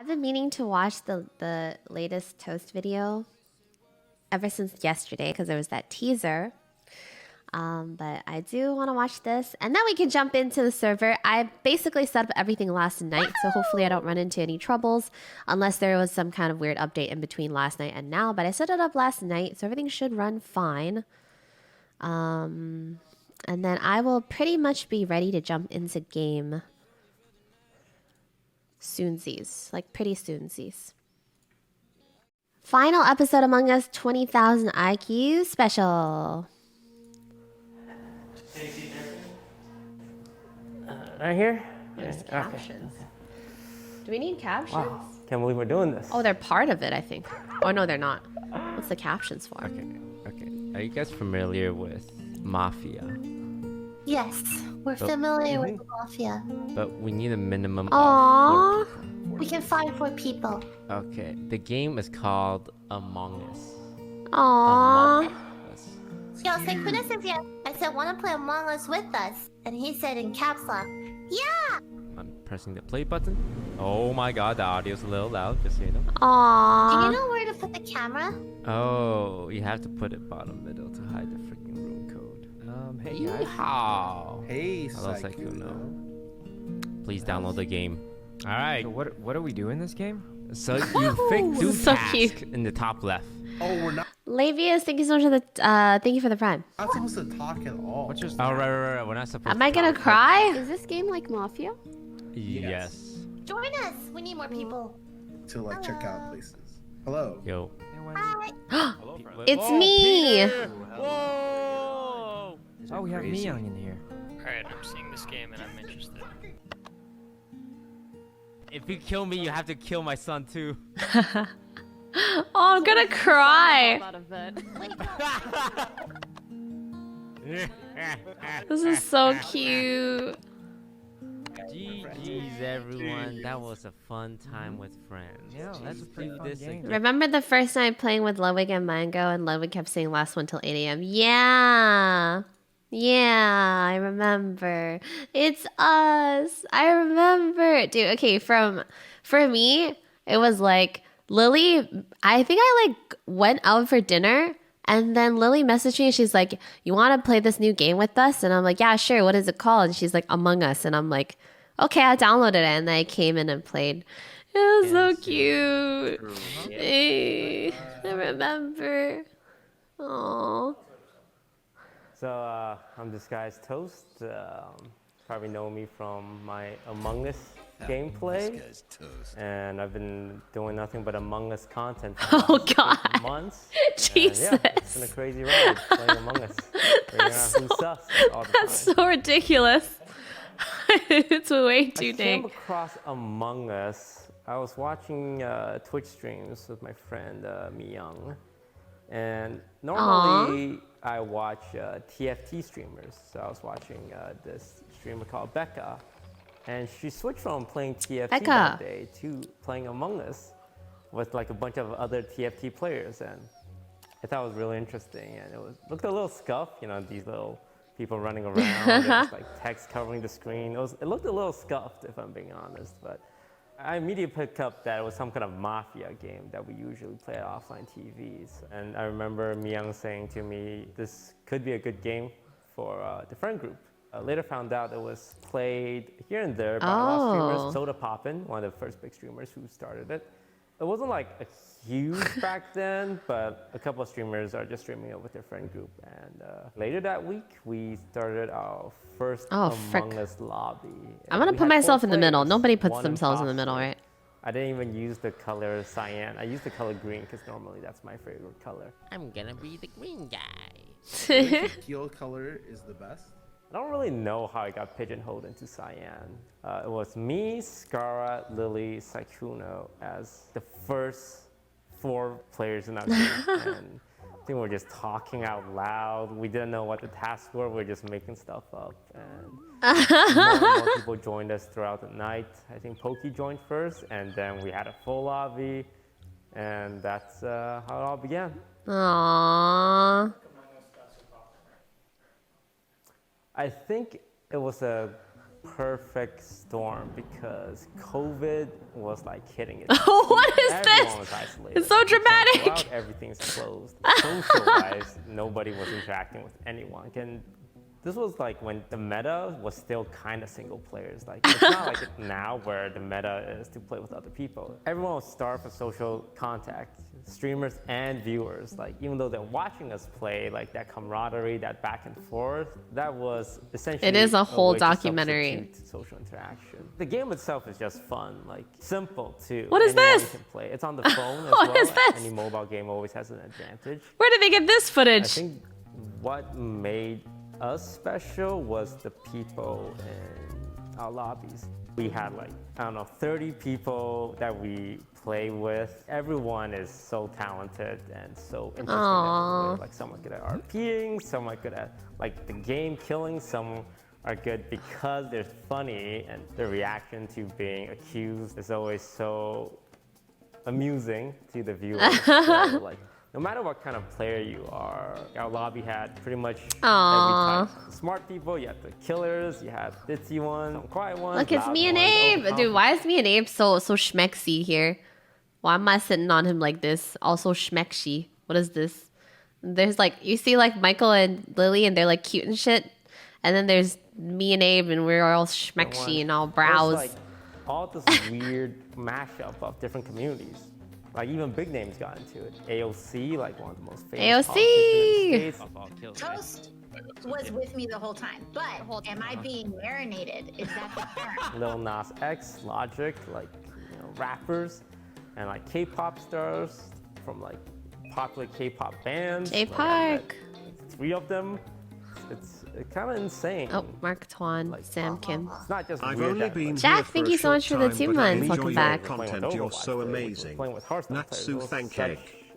been meaning to watch the latest Toast video ever since yesterday because there was that teaser. But I do want to watch this, and then we can jump into the server. I basically set up everything last night, so hopefully I don't run into any troubles unless there was some kind of weird update in between last night and now. But I set it up last night, so everything should run fine. And then I will pretty much be ready to jump into game soonsies, like pretty soonsies. Final episode Among Us 20,000 IQ special. Right here? There's captions. Do we need captions? Wow. Can't believe we're doing this. Oh, they're part of it, I think. Oh, no, they're not. What's the captions for? Okay. Are you guys familiar with Mafia? Yes, we're familiar with the Mafia. But we need a minimum Aww. of 4 people. We can find 4 people. Okay. The game is called Among Us. Aww. Among Us. Yo, Synchronicity, I said, wanna play Among Us with us? And he said in caps lock, yeah! I'm pressing the play button. Oh my god, the audio's a little loud, just so you know. Do Aww. you know where to put the camera? Oh, you have to put it bottom middle to hide the freaking room code. Hey guys. Yeehaw. Hey, Hello, Saikuno. Sykkuno. Please download the game. Alright. So what do we do in this game? So you do So task cute. in the top left. Oh, we're not Lavius, thank you so much for the thank you for the prime. supposed to talk at all. What's your Oh, right. We're not supposed Am to I gonna talk. cry? Is this game like Mafia? Yes. Join us! We need more people. To like check out places. Hello. Yo. Hi! It's Whoa, me! Peter! Whoa! Oh, we have Young in here. Alright, I'm seeing this game and I'm interested. If you kill me, you have to kill my son too. Oh, I'm gonna cry. This is so cute. GG's everyone. That was a fun time with friends. Yeah, that's a pretty do fun this game. again. Remember the first night playing with Ludwig and Mango, and Ludwig kept saying last one till 8 a.m. Yeah. Yeah, I remember. It's us. I remember. Dude, okay, for me, it was like Lily, I think I like went out for dinner and then Lily messaged me and she's like, "You want to play this new game with us?" And I'm like, "Yeah, sure. What is it called?" And she's like, "Among Us." And I'm like, "Okay, I downloaded it." And then I came in and played. It was so cute. I remember. Aww. So I'm this guy's Toast. Probably know me from my Among Us gameplay. And I've been doing nothing but Among Us content for Oh, the God. past months. Jesus. And, yeah, it's been a crazy ride playing Among Us. That's Figuring out who's sus all the That's time. so ridiculous. It's way too I came dang. across Among Us. I was watching Twitch streams with my friend Young, and normally I watch TFT streamers. So I was watching this streamer called Becca, and she switched from playing TFT Becca. that day to playing Among Us with like a bunch of other TFT players, and I thought it was really interesting. And it looked a little scuffed, you know, these little people running around, there's like text covering the screen. It looked a little scuffed, if I'm being honest, but I immediately picked up that it was some kind of Mafia game that we usually play at offline TVs. And I remember Myung saying to me, this could be a good game for the friend group. I later found out it was played here and there by a lot of streamers. Soda Poppin', one of the first big streamers who started it. It wasn't like a huge back then, but a couple of streamers are just streaming it with their friend group. And later that week, we started our first Among Us lobby. I'm gonna We put had 4 myself in the middle. players, Nobody puts one themselves in the middle, imposter. right? I didn't even use the color cyan. I used the color green because normally that's my favorite color. I'm gonna be the green guy. Teal color is the best. I don't really know how I got pigeonholed into cyan. It was me, Skara, Lily, Sykkuno as the first 4 players in our game. And I think we were just talking out loud. We didn't know what the tasks were. We were just making stuff up. And more people joined us throughout the night. I think Pokey joined first, and then we had a full lobby. And that's how it all began. Aww. I think it was a perfect storm because COVID was like hitting it. What is Everyone this? was isolated. It's so You can't go dramatic. out, everything's closed. Social-wise, nobody was interacting with anyone. And this was like when the meta was still kind of single players. Like it's not like it now where the meta is to play with other people. Everyone was starved for social contact, streamers and viewers. Like even though they're watching us play, like that camaraderie, that back and forth, that was essentially It is a whole way to documentary. substitute social interaction. The game itself is just fun, like simple too. What is Anyone this? can play. It's on the phone as What well. is this? Any mobile game always has an advantage. Where did they get this I footage? think what made us special was the people in our lobbies. We had like, I don't know, 30 people that we play with. Everyone is so talented and so interesting. Aww. Like some are good at RPing, some are good at like the game killing, some are good because they're funny and their reaction to being accused is always so amusing to the viewers. So, like, no matter what kind of player you are, our lobby had pretty much Aww. every type. Smart people, you had the killers, you had ditzy ones, some quiet ones. Look, it's loud me and ones, Abe. Dude, overconfident. why is me and Abe so schmexy here? Why am I sitting on him like this? Also schmexy. What is this? There's like, you see like Michael and Lily and they're like cute and shit. And then there's me and Abe and we're all schmexy and all There's, brows. like all this weird mashup of different communities. Like even big names got into it. AOC, like one of the most famous AOC! politicians in the States. Toast was with me the whole time, but am I being marinated? Is that the term? Lil Nas X, Logic, like rappers, and like K-pop stars from like popular K-pop bands. J Like, I met Park. 3 of them. It's kind of insane. Oh, Mark Twan, Like, Sam Kim. It's not just I've weird only that, been like, Jack, here for thank a you so much short for the time, 2 but I months. enjoy Welcome your back. playing with content. You're Overwatch so players, amazing. Playing with Hearthstone Natsu players. It was thank such you.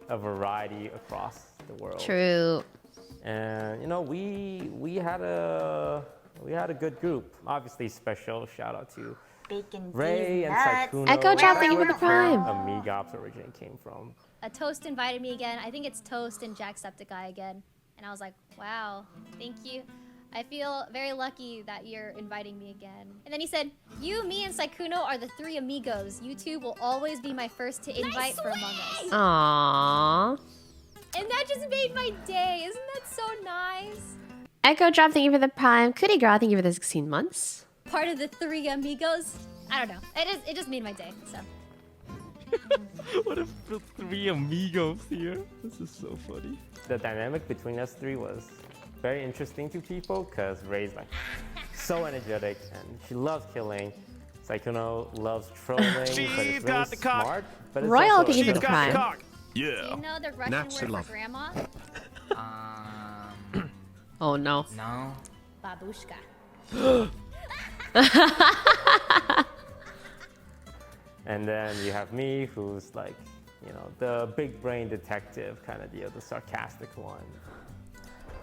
a variety across the world. True. And we had a good group. Obviously, special shout out to Bacon, Ray cheese, and nuts. Saikuno. Echo drop, thank you for the That's where prime. Amigops originally came from. A Toast invited me again. I think it's Toast and Jacksepticeye again. And I was like, wow, thank you. I feel very lucky that you're inviting me again. And then he said, you, me, and Saikuno are the 3 amigos. You two will always be my first to invite for Among Us. Aww. And that just made my day. Isn't that so nice? Echo drop, thank you for the prime. Cootie girl, thank you for the 16 months. Part of the 3 amigos. I don't know. It just made my day. So What if the 3 amigos here? This is so funny. The dynamic between us 3 was very interesting to people because Ray's like so energetic and she loves killing. Saikuno loves trolling, but it's really smart. But it's Royal, also thank you for the a- prime. do you know the Russian Natsu word love. for grandma? Oh no. No. Babushka. And then you have me, who's like, the big brain detective kind of deal, the sarcastic one.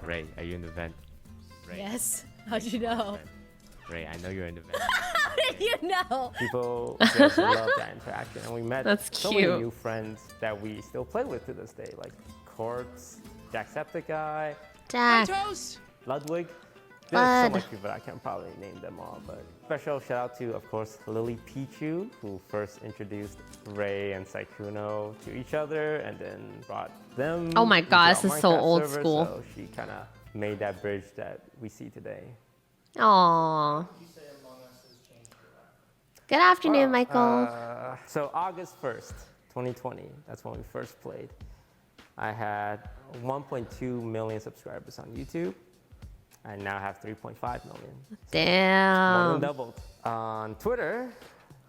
Ray, are you in the vent? Ray, Yes. How'd you know? Ray, I know you're in the vent. How did you know? People just love that interaction, and we met That's so cute. many new friends that we still play with to this day, like Quartz, Jacksepticeye, Jack. Ludwig. There's so Bud. much people I can't probably name them all, but special shout out to, of course, Lily Pichu, who first introduced Ray and Saikuno to each other, and then brought them. Oh my into God, our this is so Minecraft old server, school. So she kind of made that bridge that we see today. Aww. Good afternoon, Michael. So August 1st, 2020, that's when we first played. I had 1.2 million subscribers on YouTube. I now have 3.5 million. More than Damn. doubled. On Twitter,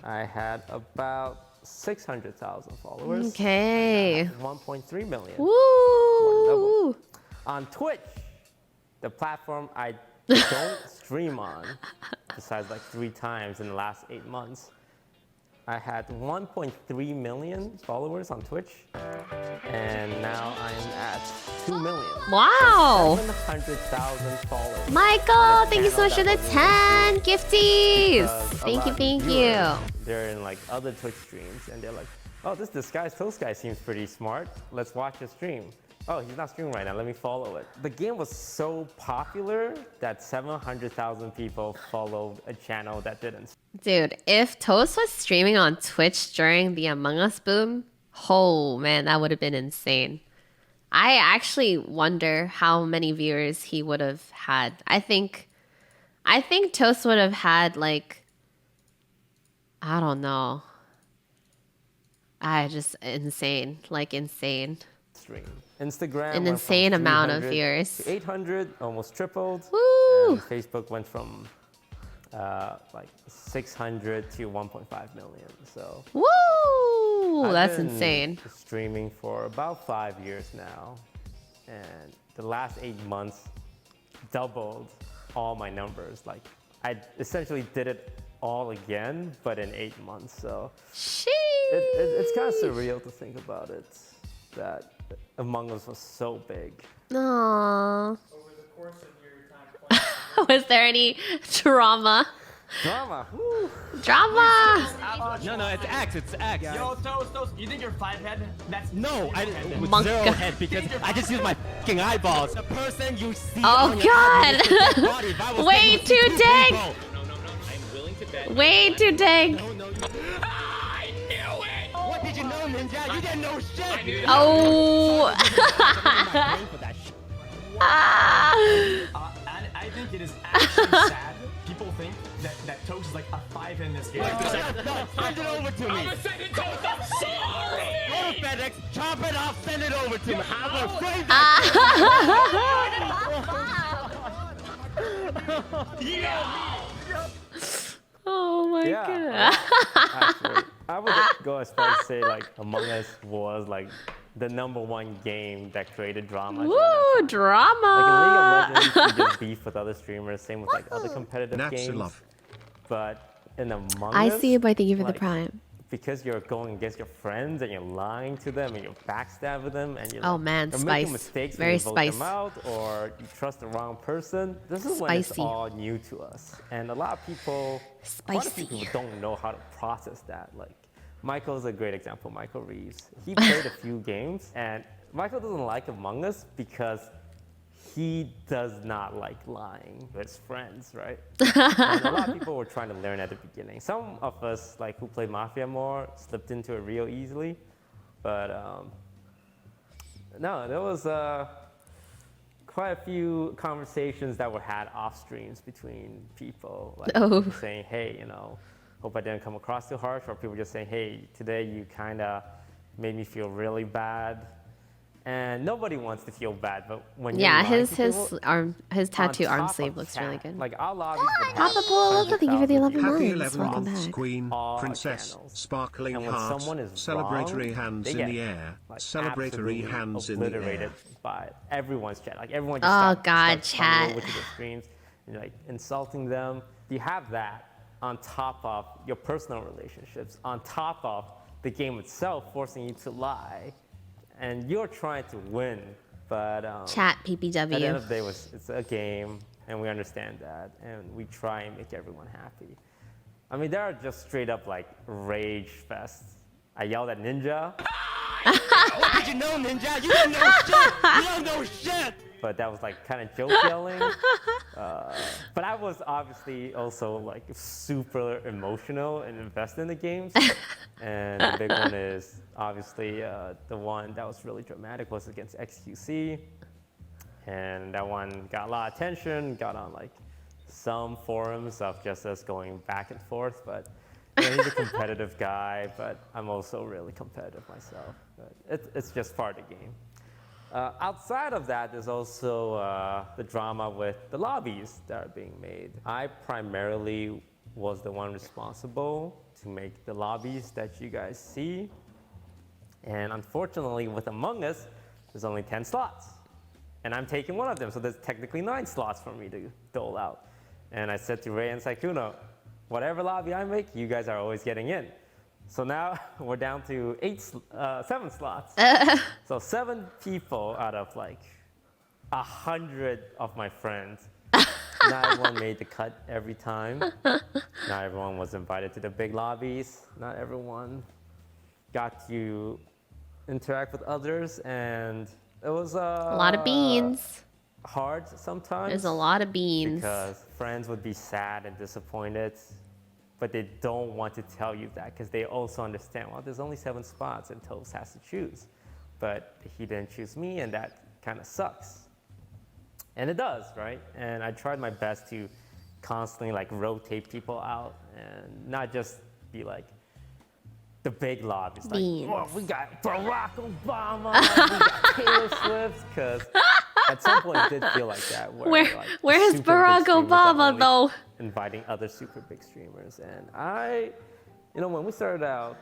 I had about 600,000 followers. Okay. 1.3 million. Woo. On Twitch, the platform I don't stream on, besides like 3 times in the last 8 months, I had 1.3 million followers on Twitch, and now I'm at 2 million. Wow. 700,000 followers. Michael, thank you so much for the Channel 10 gifties. Because a Thank lot you, of thank viewers, you. They're in like other Twitch streams, and they're like, oh, this Disguised Toast guy seems pretty smart. Let's watch his stream. Oh, he's not streaming right now. Let me follow it. The game was so popular that 700,000 people followed a channel that didn't. Dude, if Toast was streaming on Twitch during the Among Us boom, oh man, that would have been insane. I actually wonder how many viewers he would have had. I think Toast would have had like, I don't know. Just insane, like insane. Stream. Instagram An went insane from amount of 300 viewers. to 800, almost tripled. Woo! And Facebook went from like 600 to 1.5 million. So Woo! I've That's been insane. streaming for about 5 years now, and the last 8 months doubled all my numbers. Like I essentially did it all again, but in 8 months. So Sheesh. it's kind of surreal to think about it, that Among Us was so big. Aww. Was there any drama? Drama. Woo. Drama! No, it's X. It's X. Yo, Toast, you think you're 5 head? That's No, I with Monk. 0 head because I just use my fucking eyeballs. The person you see Oh, on your God. body, if I was Way saying too you see two dang. people. I'm willing to bet. Way too dang. I knew it! What did you know, Ninja? You didn't know shit. Oh. I think it is actually sad. People think that Toast is like a 5 in this game. Send it over to me. I'm send it to I'm sorry! Go to FedEx, chop it off, send it over to me. I'm gonna save Oh my Yeah. god. Actually, I would go as far as say like Among Us was like the #1 game that created drama. during that Woo, time. drama. Like in League of Legends, you get beef with other streamers. Same with like other competitive games. Natsumiii. But in Among I Us, see you, boy. Thank you for the like, prime. because you're going against your friends and you're lying to them and you're backstabbing them and you're, Oh, like, man, you're making spice. mistakes Very when you vote them spice. out or you trust the wrong person. This is when it's Spicy. all new to us, and a lot of people, quite a few Spicy. people don't know how to process that. Like Michael's a great example. Michael Reeves. He played a few games, and Michael doesn't like Among Us because he does not like lying to his friends, right? And a lot of people were trying to learn at the beginning. Some of us, like who played Mafia more, slipped into it real easily. But no, there was quite a few conversations that were had off streams between people, like Oh. people saying, "Hey, you know, hope I didn't come across too harsh," or people just saying, "Hey, today you kind of made me feel really bad." And nobody wants to feel bad, but when you're Yeah, lying his to his people, arm, his tattoo on arm top sleeve of looks chat, really good. Like our lobbies would have Papa Paul, thank you for the 11 100,000 Happy months. 11 Welcome months, back. Queen, all Princess, channels. sparkling And when heart, someone is celebratory wrong, hands they in get, the air, like, celebratory absolutely hands in the obliterated air. by everyone's chat. Like everyone just Oh, God, starts coming chat. over to the streams and like insulting them. You have that on top of your personal relationships, on top of the game itself forcing you to lie, and you're trying to win. But Chat at the end PPW. of the day, it's a game, and we understand that, and we try and make everyone happy. I mean, there are just straight up like rage fests. I yelled at Ninja, What did you know, Ninja? You didn't know shit. You don't know shit. but that was like kind of joke yelling. But I was obviously also like super emotional and invested in the games. And the big one is obviously the one that was really dramatic was against XQC. And that one got a lot of attention, got on like some forums of just us going back and forth. But you know, he's a competitive guy, but I'm also really competitive myself. But it's just part of the game. Outside of that, there's also the drama with the lobbies that are being made. I primarily was the one responsible to make the lobbies that you guys see. And unfortunately, with Among Us, there's only 10 slots. And I'm taking one of them, so there's technically 9 slots for me to dole out. And I said to Ray and Saikuno, whatever lobby I make, you guys are always getting in. So now we're down to 7 slots. So 7 people out of like 100 of my friends. Not everyone made the cut every time. Not everyone was invited to the big lobbies. Not everyone got to interact with others. And It was A lot of beans. hard sometimes. There's a lot of beans. Because friends would be sad and disappointed, but they don't want to tell you that because they also understand, well, there's only 7 spots and Toast has to choose. But he didn't choose me, and that kind of sucks. And it does, right? And I tried my best to constantly like rotate people out and not just be like the big lobbies. Like, oh, we got Barack Obama, we got Taylor Swift, because at some point it did feel like that. Where's super Barack big streamers are Obama only though? Inviting other super big streamers. And when we started out,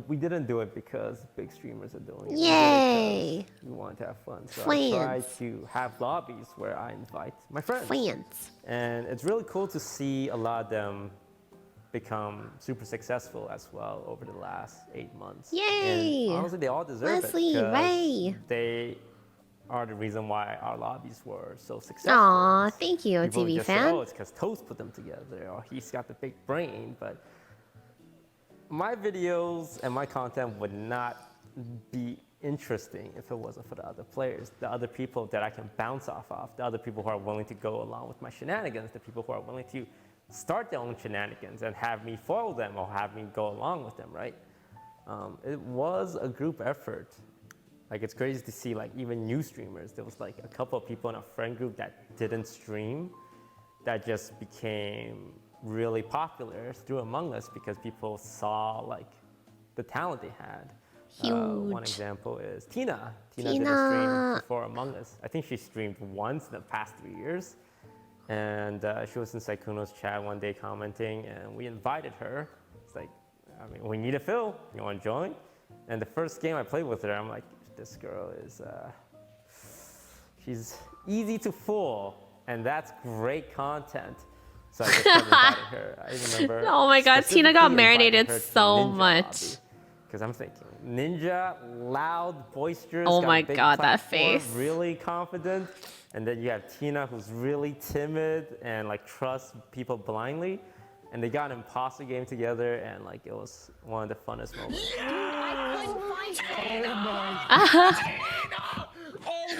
we didn't do it because big streamers are doing it. Yay! We wanted to have fun. So Friends. I try to have lobbies where I invite my friends. Friends. And it's really cool to see a lot of them become super successful as well over the last 8 months. Yay! And honestly, they all deserve Leslie, it. 'Cause Ray. They are the reason why our lobbies were so successful. Aw, thank you, People would TV just say, fan. oh, it's because Toast put them together, or he's got the big brain. But my videos and my content would not be interesting if it wasn't for the other players, the other people that I can bounce off of, the other people who are willing to go along with my shenanigans, the people who are willing to start their own shenanigans and have me follow them or have me go along with them, right? It was a group effort. Like, it's crazy to see, like, even new streamers. There was like a couple of people in a friend group that didn't stream that just became really popular through Among Us because people saw like the talent they had. One Huge. example is Tina. Tina did a Tina. stream before Among Us. I think she streamed once in the past 3 years. And she was in Saikuno's chat one day commenting, and we invited her. It's like, I mean, we need a fill. You want to join? And the first game I played with her, I'm like, this girl is, she's easy to fool, and that's great content. So I just kept inviting her. I remember. Oh my God, Tina got specifically marinated inviting her to so Ninja much. lobby. Because I'm thinking, Ninja, loud, boisterous. Oh got a my big God, that platform, face. Really confident. And then you have Tina, who's really timid and like trusts people blindly. And they got an imposter game together, and like it was one of the funnest moments. Oh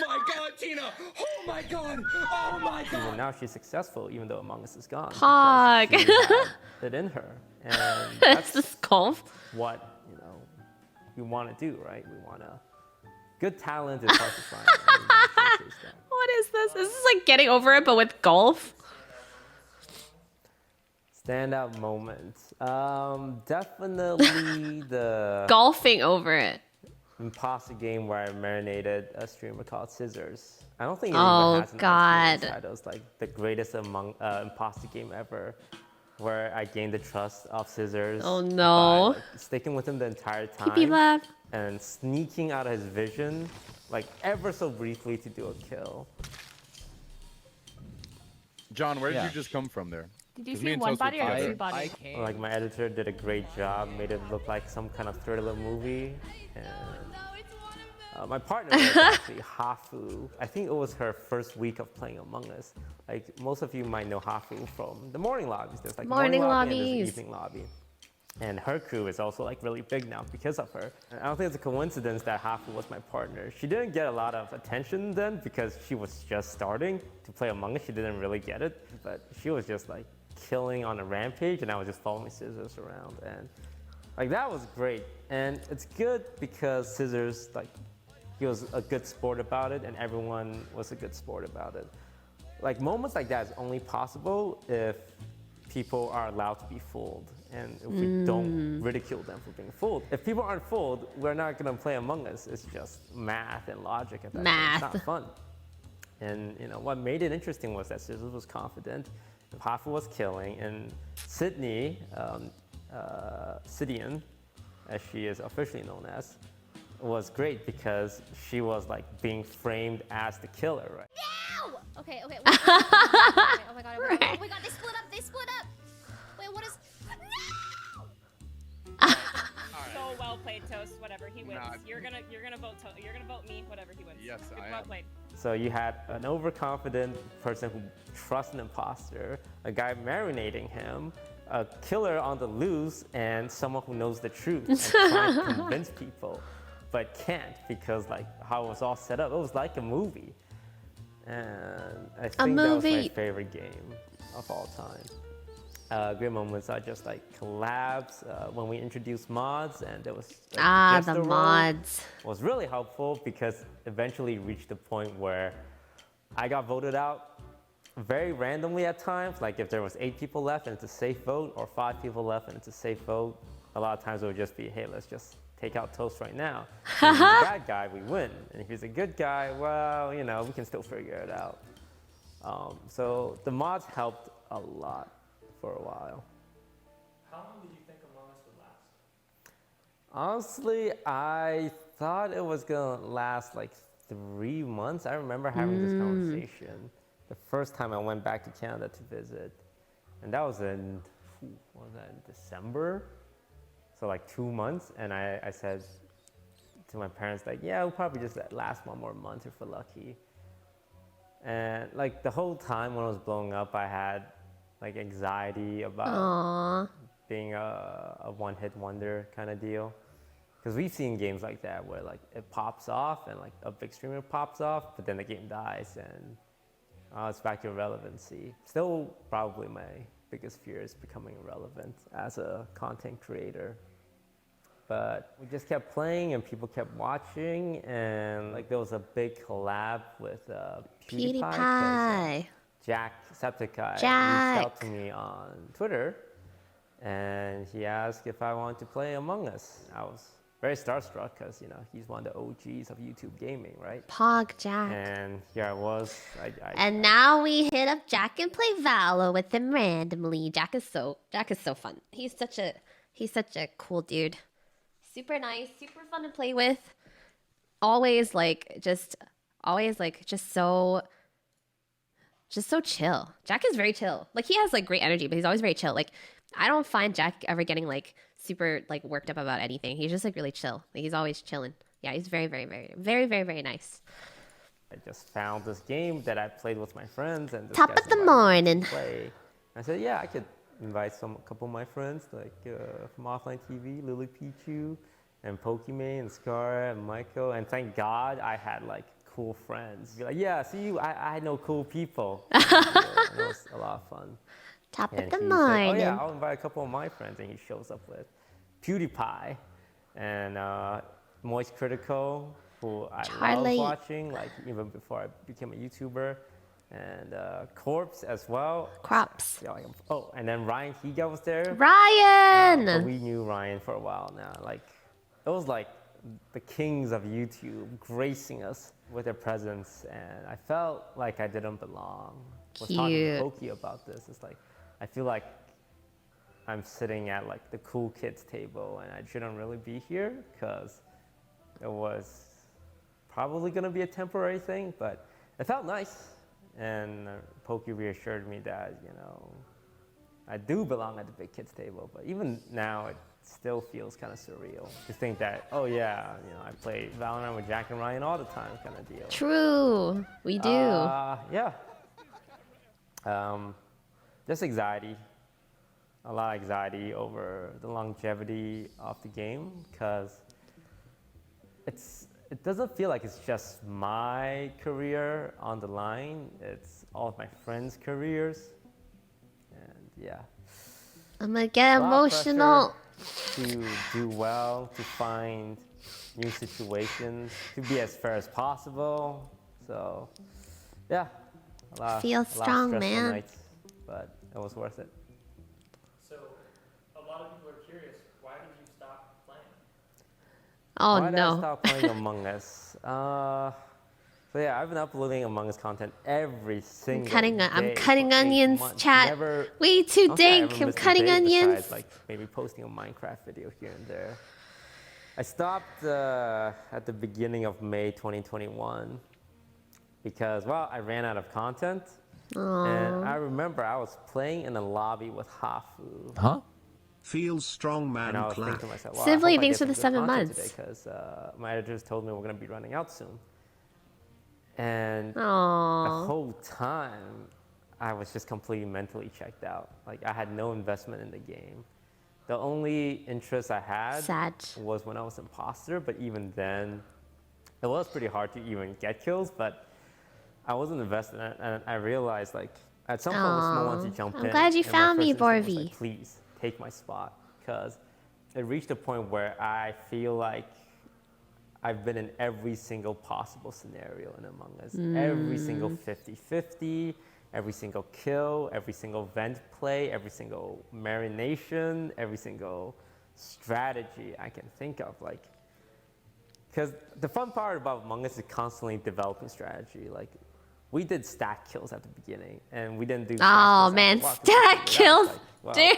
my god, Tina! Oh my god! Oh my god! Even now she's successful, even though Among Us is gone. Pog. because she had it in her, and That's that's just golf. what we want to do, right? We want to. Good talent is hard to find. and we wanna showcase that. What is this? Is this like getting over it, but with golf? Standout moments. Definitely the Golfing over it. imposter game where I marinated a streamer called Scissors. I don't think Oh, anyone has an God. experience. It was like the greatest imposter game ever, where I gained the trust of Scissors. Oh, by, no. like, sticking with him the entire time. Pee-pee laugh. And sneaking out of his vision, like ever so briefly to do a kill. John, where did Yeah. you just come from there? Did you 'Cause see me and one Toast were body or together. two bodies? Like my editor did a great job, made it look like some kind of thriller movie. And my partner was actually Hafu. I think it was her first week of playing Among Us. Like most of you might know Hafu from the morning lobbies. There's like Morning lobby and there's lobbies. an evening lobby. And her crew is also like really big now because of her. And I don't think it's a coincidence that Hafu was my partner. She didn't get a lot of attention then because she was just starting to play Among Us. She didn't really get it, but she was just like killing on a rampage, and I was just following Scissors around, and like that was great. And it's good because Scissors, like, he was a good sport about it, and everyone was a good sport about it. Like moments like that is only possible if people are allowed to be fooled, and if we don't ridicule them for being fooled. If people aren't fooled, we're not gonna play Among Us. It's just math and logic at that point. It's not fun. And what made it interesting was that Scissors was confident, Hafu was killing, and Sydney, Sidian, as she is officially known as, was great because she was like being framed as the killer, right? No! Okay. Wait, oh my god, oh my god, they split up, Wait, what is... No! So well played, Toast. Whatever, he wins. Nah. You're gonna vote. You're gonna vote me. Whatever, he wins. Yes, I well am. played. So you had an overconfident person who trusts an imposter, a guy marinating him, a killer on the loose, and someone who knows the truth and trying to convince people. but can't because like how it was all set up. It was like a movie, and I think that was my favorite game of all time. Great moments are just like collabs when we introduced mods, and there was like, the mods was really helpful because eventually reached the point where I got voted out very randomly at times. Like if there was 8 people left and it's a safe vote, or 5 people left and it's a safe vote, a lot of times it would just be, hey, let's just take out Toast right now. If he's a bad guy, we win. And if he's a good guy, well, you know, we can still figure it out. So the mods helped a lot for a while. How long did you think Among Us would last? Honestly, I thought it was gonna last like 3 months. I remember having this conversation the first time I went back to Canada to visit. And that was in, what was that, in December? So like 2 months. And I said to my parents, like, yeah, it'll probably just last 1 more month if we're lucky. And like the whole time when it was blowing up, I had like anxiety about being a one-hit wonder kind of deal. Because we've seen games like that where like it pops off and like a big streamer pops off, but then the game dies and it's back to irrelevancy. Still probably my biggest fear is becoming irrelevant as a content creator. But we just kept playing and people kept watching, and like there was a big collab with PewDiePie. Jacksepticeye reached out to me on Twitter, and he asked if I wanted to play Among Us. I was very starstruck because, you know, he's one of the OGs of YouTube gaming, right? Pog Jack. And here I was. And now we hit up Jack and play Valo with him randomly. Jack is so fun. He's such a cool dude. Super nice, super fun to play with. Always just so chill. Jack is very chill. Like he has like great energy, but he's always very chill. Like I don't find Jack ever getting like super like worked up about anything. He's just like really chill. Like he's always chilling. Yeah, he's very, very, very, very, very, very nice. I just found this game that I played with my friends, and this Top guy of the invited me to morning. play. I said, yeah, I could invite a couple of my friends, like from Offline TV, Lily Pichu, and Pokimane, and Scar, and Michael. And thank God I had like cool friends. Be like, yeah, see you, I know cool people. And it was a lot of fun. Top And of the he morning. said, oh yeah, I'll invite a couple of my friends, and he shows up with PewDiePie and Moist Critical, who I love watching, like even before I became a YouTuber, and Corpse as well. Crops. Yeah, and then Ryan Higa was there. Ryan! But we knew Ryan for a while now. Like it was like the kings of YouTube gracing us with their presence, and I felt like I didn't belong. I was talking to Pokey about this. It's like I feel like I'm sitting at like the cool kids table, and I shouldn't really be here because it was probably gonna be a temporary thing, but it felt nice. And Pokey reassured me that, you know, I do belong at the big kids table, but even now it still feels kind of surreal to think that, oh yeah, you know, I play Valorant with Jack and Ryan all the time kind of deal. True, we do. Yeah. Just anxiety. A lot of anxiety over the longevity of the game because it doesn't feel like it's just my career on the line. It's all of my friends' careers. And yeah. I'm gonna get emotional. To do well, to find new situations, to be as fair as possible. So yeah. Feel strong, man. Nights, but it was worth it. So a lot of people are curious, why did you stop playing? Oh Why no. did I stop playing Among Us? So yeah, I've been uploading Among Us content every single day. I'm cutting onions, months. chat. Way too dank. I'm cutting onions. Besides, like maybe posting a Minecraft video here and there. I stopped at the beginning of May 2021 because, well, I ran out of content. And I remember I was playing in a lobby with Hafu. Huh? Feels strong, man. And I was thinking to myself, well, Simply, I thanks for the 7 months. Because my editors told me we're going to be running out soon. And the whole time, I was just completely mentally checked out. Like, I had no investment in the game. The only interest I had Sad. was when I was imposter, but even then, it was pretty hard to even get kills, but I wasn't invested in it, and I realized like at some point when someone wants to jump I'm in, glad you and my found me, first instinct was Borvi. like, please take my spot, because it reached a point where I feel like I've been in every single possible scenario in Among Us. Every single 50-50, every single kill, every single vent play, every single marination, every single strategy I can think of. Like, because the fun part about Among Us is constantly developing strategy. Like, we did stack kills at the beginning, and we didn't do stack Oh kills man, after a while 'cause we stack figured out, kills, like, wow. dude!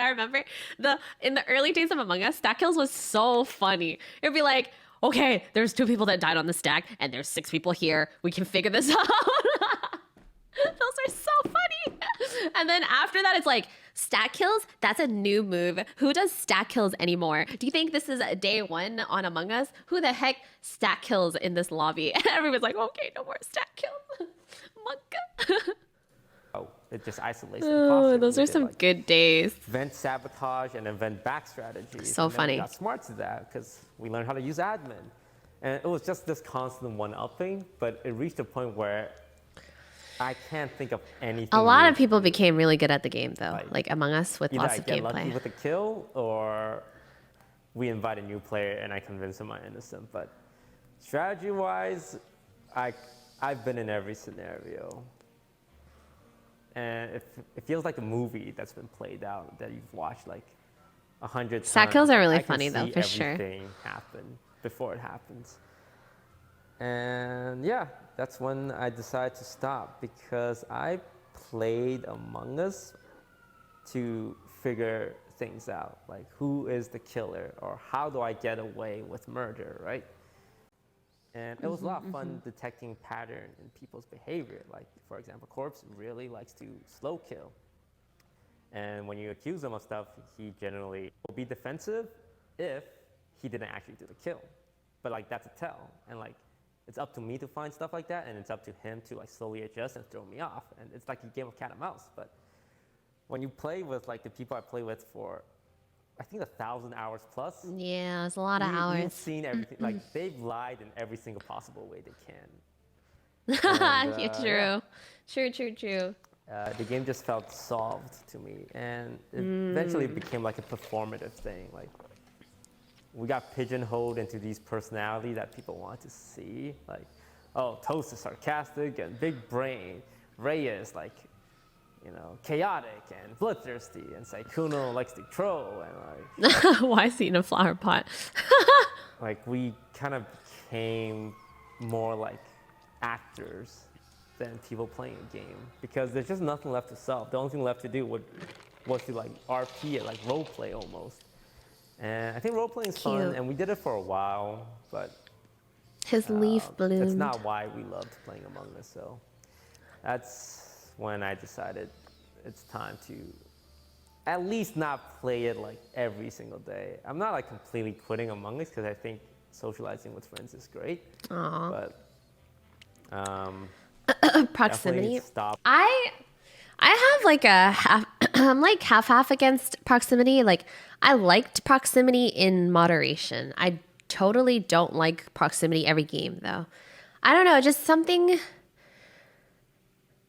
I remember in the early days of Among Us, stack kills was so funny. It'd be like, okay, there's 2 people that died on the stack, and there's 6 people here. We can figure this out. Those are so funny. And then after that, it's like stack kills. That's a new move. Who does stack kills anymore? Do you think this is day 1 on Among Us? Who the heck stack kills in this lobby? And everyone's like, okay, no more stack kills. Monka. Oh, it just isolates the Oh, imposter. those We are did, some like, good days. vent sabotage and then vent back strategies. So and then funny. We got smart to that because we learned how to use admin. And it was just this constant one-upping, but it reached a point where I can't think of anything. A lot new of to people do. became really good at the game, though. Like Among Us with Either lots I of get lucky gameplay. with a kill, or we invite a new player and I convince him I'm innocent. But strategy-wise, I've been in every scenario. And it feels like a movie that's been played out that you've watched like 100 times. Stack kills are really I can funny, though, see for sure. everything happen before it happens. And yeah, that's when I decided to stop, because I played Among Us to figure things out, like who is the killer or how do I get away with murder, right? And it was a lot of fun detecting pattern in people's behavior. Like, for example, Corpse really likes to slow kill. And when you accuse him of stuff, he generally will be defensive if he didn't actually do the kill. But like, that's a tell. And like, it's up to me to find stuff like that, and it's up to him to like slowly adjust and throw me off. And it's like a game of cat and mouse. But when you play with like the people I play with for, I think 1,000 hours plus. Yeah, it's a lot of hours. You've seen everything. Like, they've lied in every single possible way they can. And, Yeah, true. True. The game just felt solved to me, and it eventually became like a performative thing. Like, we got pigeonholed into these personalities that people want to see. Like, oh, Toast is sarcastic and big brain. Ray is like, you know, chaotic and bloodthirsty, and Saikuno likes to troll, and like Why is he in a flower pot? like we kind of became more like actors than people playing a game, because there's just nothing left to solve. The only thing left to do was to like RP it, like role play almost. And I think role playing is fun, Cute. and we did it for a while, but His leaf bloomed. it's not why we loved playing Among Us. So that's when I decided it's time to at least not play it like every single day. I'm not like completely quitting Among Us, because I think socializing with friends is great. Aww. But Proximity. stop. I have like a half. I'm like half against proximity. Like, I liked proximity in moderation. I totally don't like proximity every game, though. I don't know, just something.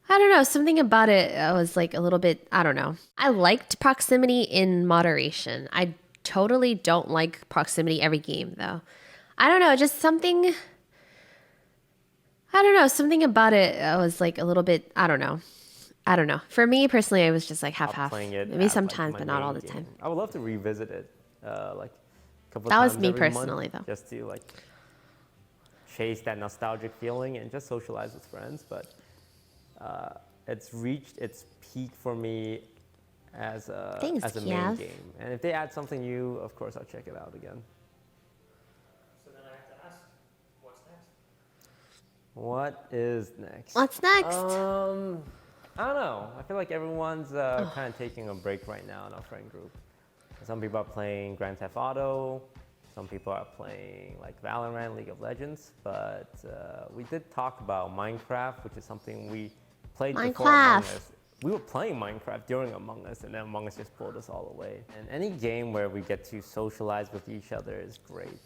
I don't know, something about it was like a little bit, I don't know. I liked proximity in moderation. I totally don't like proximity every game, though. I don't know, just something. I don't know, something about it was like a little bit, I don't know. For me personally, I was just like half. Playing it Maybe at, sometimes, like, but my not all main the game. time. I would love to revisit it, like a couple That times was me every personally, month, though. just to like chase that nostalgic feeling and just socialize with friends. But it's reached its peak for me as a main Kiev. game. And if they add something new, of course I'll check it out again. So then I have to ask, what's next? What is next? What's next? I don't know. I feel like everyone's kind of taking a break right now in our friend group. Some people are playing Grand Theft Auto. Some people are playing like Valorant, League of Legends. But we did talk about Minecraft, which is something we played before Among Us. we were playing Minecraft during Among Us, and then Among Us just pulled us all away. And any game where we get to socialize with each other is great.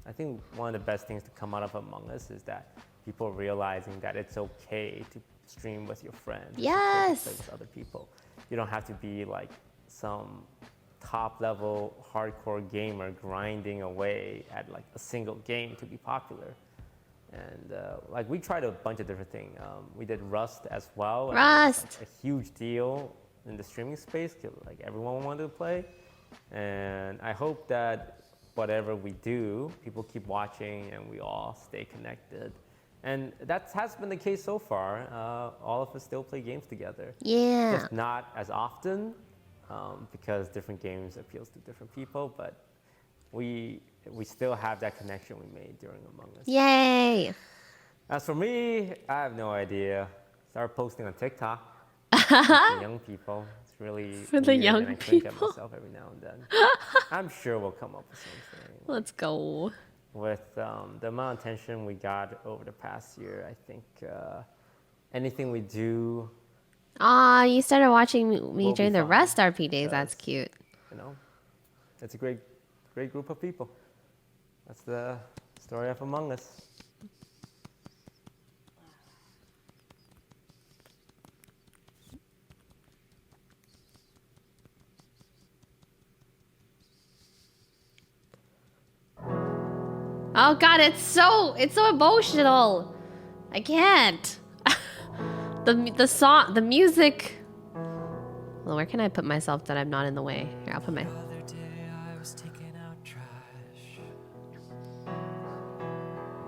I think one of the best things to come out of Among Us is that people realizing that it's okay to stream with your friends. Yes. It's okay to play with other people. You don't have to be like some top level hardcore gamer grinding away at like a single game to be popular. And like we tried a bunch of different things. We did Rust as well. Rust! And it was, like, a huge deal in the streaming space 'cause, like everyone wanted to play. And I hope that whatever we do, people keep watching and we all stay connected. And that has been the case so far. All of us still play games together. Yeah. Just not as often because different games appeals to different people, but we still have that connection we made during Among Us. Yay. As for me, I have no idea. Start posting on TikTok. With the young people. It's really For the weird, young and I cringe at people. myself every now and then. I'm sure we'll come up with something. Let's go. With the amount of attention we got over the past year, I think anything we do, Aw, you started watching me Will during be the fun, Rust RP days. That's because- cute. you know, it's a great group of people. That's the story of Among Us. Oh god, it's so emotional. I can't. the song, the music. Well, where can I put myself that I'm not in the way? Here, I'll put my.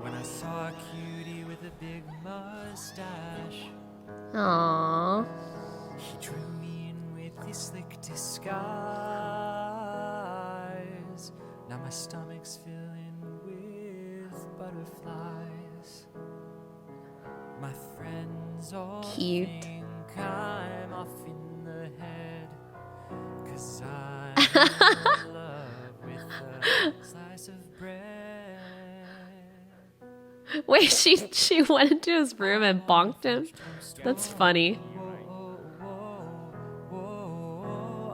When I saw a cutie with a big mustache, Aww. he drew me in with his slick disguise. Now my stomach's filling with butterflies. My friends all Cute. think I'm off in the head, 'cause I'm in love with a slice of bread. Wait, she went into his room and bonked him. That's funny.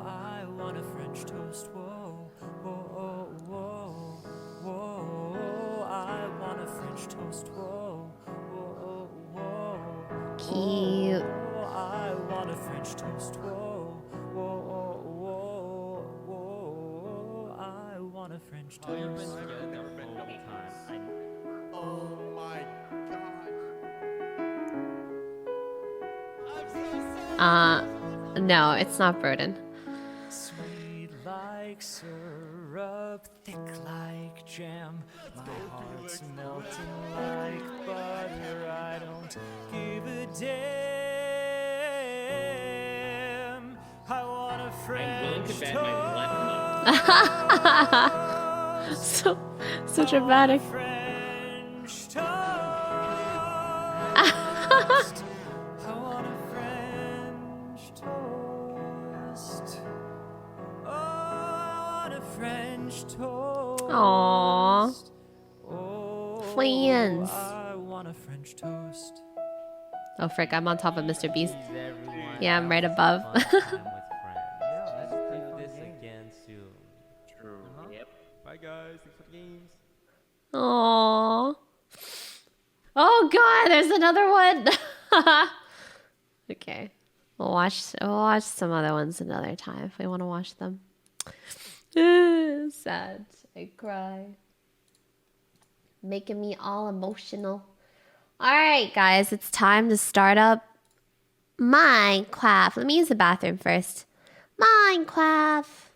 I want a French toast. Whoa, whoa, whoa, whoa. I want a French toast. Whoa, whoa, whoa. Cute. I want a French toast. Whoa, whoa, whoa, whoa. I want a French toast. Oh my No, it's not Broden. Sweet like syrup, thick like jam. My heart's melting like butter. I don't give a damn. I want a French toast. So dramatic. French toast. I want a French toast. Oh, I want a French toast. Aww. Friends. I want a French toast. Oh frick, I'm on top of Mr. Beast. Yeah, I'm right above. Let's do this again soon. True. Yep. Bye guys. Thanks for the games. Aww. Oh god, there's another one. Okay. We'll watch some other ones another time if we want to watch them. Sad. I cry. Making me all emotional. Alright, guys, it's time to start up Minecraft. Let me use the bathroom first. Minecraft.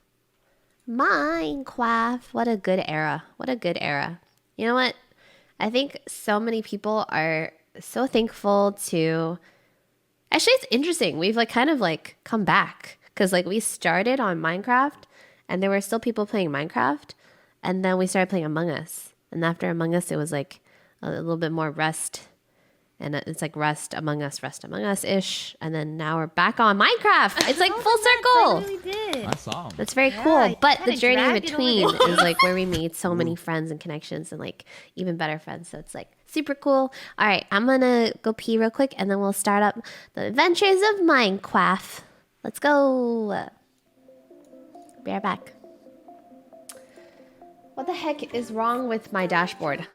What a good era. What a good era. You know what? I think so many people are so thankful to... Actually, it's interesting. We've kind of come back. Because we started on Minecraft and there were still people playing Minecraft. And then we started playing Among Us. And after Among Us, it was a little bit more Rust And it's like Rust Among Us-ish. And then now we're back on Minecraft. It's like full circle. We did. I saw him. That's very Yeah, cool. you But the kinda journey in dragged it over between there. is like where we made so many friends and connections and like even better friends. So it's like super cool. All right, I'm gonna go pee real quick and then we'll start up the adventures of Minecraft. Let's go. Be right back. What the heck is wrong with my dashboard?